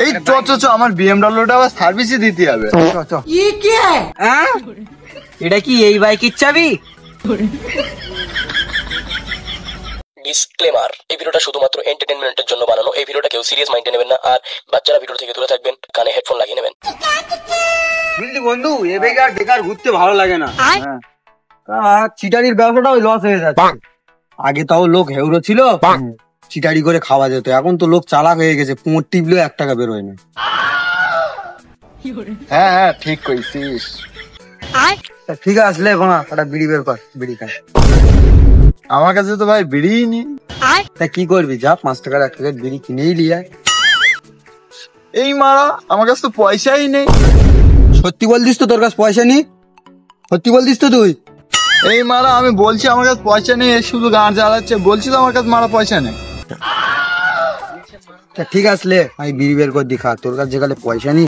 এই চ আমার বিএমডব্লিউটা আবার সার্ভিসই দিতে হবে। এটা কি এই বাইকের চাবি? ডিসক্লেমার, এই ভিডিওটা শুধুমাত্র এন্টারটেইনমেন্টের জন্য বানানো। এই ভিডিওটা কেউ সিরিয়াস মাইন্ডে নেবেন না, আর বাচ্চারা ভিডিও থেকে দূরে থাকবেন, কানে হেডফোন লাগিয়ে নেবেন। বুঝলি বন্ধু, এ বেকার বেকার ঘুরতে ভালো লাগে না। চিটারির ব্যবসাটাও লস হয়ে যাচ্ছে। আগে তাও লোক হেউরো ছিল, চিটারি করে খাওয়া যেত। এখন তো লোক চালাক হয়ে গেছে, পোঁট টিপলেও 1 টাকা বেরোয় না। হ্যাঁ ঠিক কইছিস। ঠিক আসলে এখন একটা বিড়ি বের কর, বিড়ি খাই। আমার কাছে তো ভাই বিড়িই নেই। তা কি করবি, যা 5 টাকার 1 প্যাকেট বিড়ি কিনেই লিয়ে। এই মারা, আমার কাছে তো পয়সাই নেই। সত্যি বলছিস তো তোর কাছে পয়সা নেই? সত্যি বলছিস তো তুই? এই মারা, আমি বলছি আমার কাছে পয়সা নেই, শুধু গান জ্বালাচ্ছে। বলছি তো আমার কাছে মারা পয়সা নেই। ঠিক আসলে আমি বিড়ি বের করে দিখা, তোর কাছে যেখানে পয়সা নেই।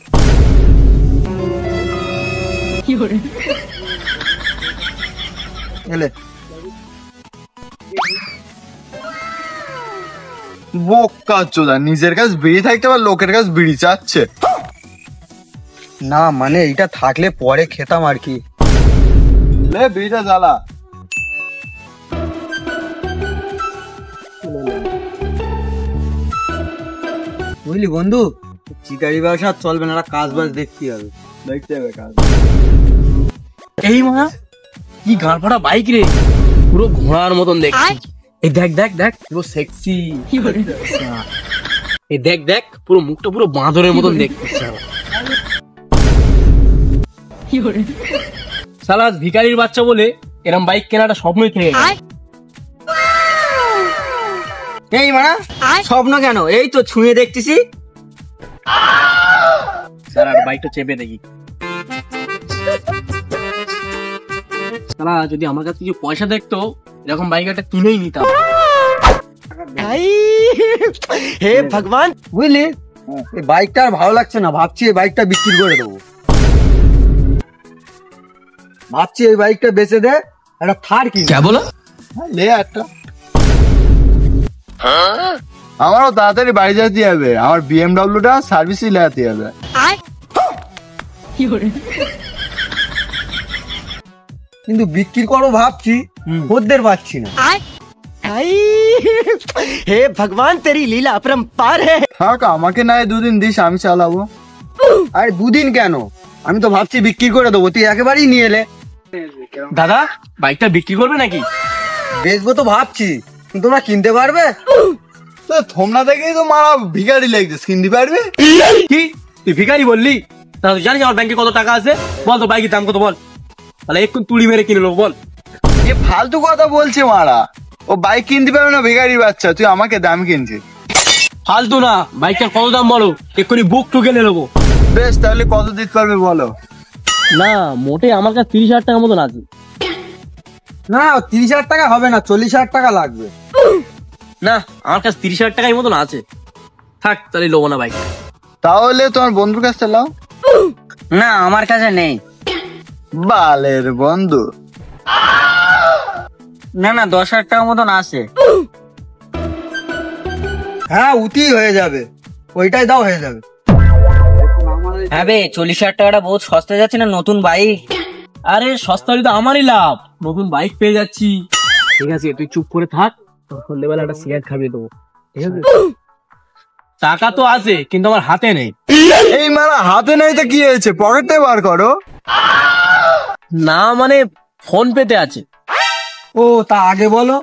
বোকা চোদা, নিজের কাছে বিড়ি থাকতে আবার লোকের কাছে বিড়ি চাচ্ছে। না মানে এইটা থাকলে পরে খেতাম আর কি। লে বিড়িটা জ্বালা। বুঝলি বন্ধু, চিটারি ব্যবসা চলবে না, কাজ বাজ দেখতে হবে। দেখতে হবে কাজ। এই মা, কি গাঁড় ফাটা বাইক রে, পুরো ঘোড়ার মতন দেখছি। এই দেখ দেখ দেখ, পুরো সেক্সি। এই দেখ দেখ, পুরো মুখটা পুরো বাঁদরের মতন দেখতেছে। শালা ভিখারির বাচ্চা বলে এরম বাইক কেনাটা স্বপ্নই থেকে গেল। এই মানা, স্বপ্ন কেন, এই তো ছুঁয়ে দেখতেছি। শালা বাইকটা চেপে দেখি। শালা যদি আমার কাছে কিছু পয়সা দেখতো, এরকম বাইক একটা কিনেই নিতাম। হে ভগবান, বুঝলি এই বাইকটা আর ভালো লাগছে না, ভাবছি এই বাইকটা বিক্রি করে দেবো। ভাবছি এই বাইকটা বেচে দে, একটা থার কিনে। কে বলো? লে একটা। আমারও তাড়াতাড়ি বাড়ি যেতে হবে, আমার বিএমডব্লিউটা সার্ভিসই লাগাতে হবে। কিন্তু বিক্রি করো ভাবছি, খদ্দের পাচ্ছি না। হে ভগবান, তেরি লীলা अपरंपार है। থাক, আমাকে না 2 দিন দিস, আমি চালাবো। আরে 2 দিন কেন, আমি তো ভাবছি বিক্রি করে দেবো, তুই একেবারেই নিয়ে এলে। দাদা, বাইকটা বিক্রি করবে নাকি? বেচবো তো ভাবছি, তোমরা কিনতে পারবে? তোমরা দেখেই তো মারা ভিখারি লাগছে, কিনতে পারবে? কি তুই ভিখারি বললি? তাহলে জানিস আমার ব্যাংকে কত টাকা আছে? বল তো বাইকের দাম কত, বল। তাহলে একটু তুড়ি মেরে কিনে নেবো, বল। এ ফালতু কথা বলছে মারা, ও বাইক কিনতে পারবে না, ভিখারি বাচ্চা। তুই আমাকে দাম কিনছিস। ফালতু না, বাইকটার কত দাম বলো, এক্ষুনি বুক টুকে নেবো। বেশ, তাহলে কত দিতে পারবে বলো। না, মোটে আমার কাছে 30,000 টাকা মতন আছে। না 30,000 টাকা হবে না, 40,000 টাকা লাগবে। না, আমার কাছে 30,000 টাকার মতন আছে। থাক, তাহলে লোবো না বাইক। তাহলে তোমার বন্ধুর কাছে লাও। না আমার কাছে নেই। বালের বন্ধু। না না, 10,000 টাকা মতন আছে। হ্যাঁ উতি হয়ে যাবে, ওইটাই দাও, হয়ে যাবে। হ্যাঁ বে, 40,000 টাকাটা বহুত সস্তা যাচ্ছে না, নতুন বাইক। আরে সস্তা হলে তো আমারই লাভ, নতুন বাইক পেয়ে যাচ্ছি। ঠিক আছে, তুই চুপ করে থাক, তোর সন্ধ্যেবেলা একটা সিগারেট খাবিয়ে দেবো, ঠিক আছে? টাকা তো আছে, কিন্তু আমার হাতে নেই। এই মারা, হাতে নেই তো কি হয়েছে, পকেটে বার করো। না মানে ফোন পেতে আছে। ও তা আগে বলো।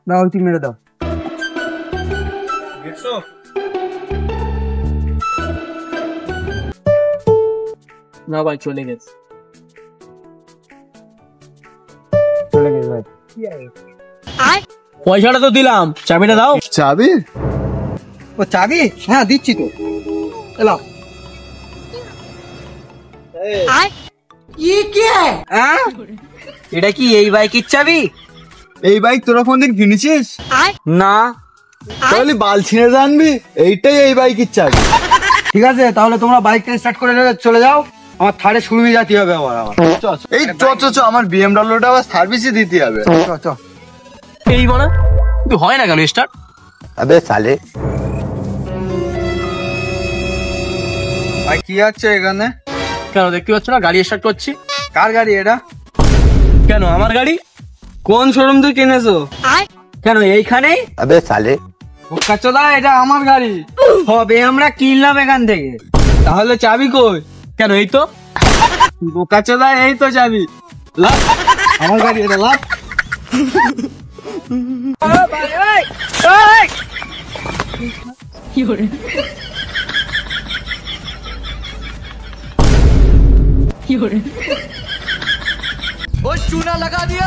দাও, তুই মেরে দাও। না ভাই, চলে গেছে। চলে গেছে ভাই। পয়সাটা তো দিলাম, চাবিটা দাও। চাবি? ও চাবি? হ্যাঁ দিচ্ছি তো, এলাও। এটা কি এই বাইকের চাবি? এই বাইক তোরা কোনদিন কিনেছিস? না। তাহলে বাল ছিঁড়ে জানবি, এইটাই এই বাইকের চাবি। ঠিক আছে, তাহলে তোমরা বাইকটা স্টার্ট করে চলে যাও, আমার থারে শুরু যেতে হবে আবার। এই চ আমার বিএমডব্লিউটা আবার সার্ভিসই দিতে হবে। চ চ। এই মানে কিন্তু হয় না কেন স্টার্ট? ভাই কি আছে এখানে? কেন দেখতে পাচ্ছ না গাড়ি স্টার্ট করছি? কার গাড়ি এটা? কেন আমার গাড়ি? কোন শোরুম থেকে কিনেছো? কেন এইখানেই বোকাচোদা, এটা আমার গাড়ি। হবে, আমরা কিনলাম এখান থেকে। তাহলে চাবি কই? কেন এই তো। বোকাচোদা, এই তো চাবি। লাভ, আমার গাড়ি এটা, লাভ। वो चूना लगा दिया।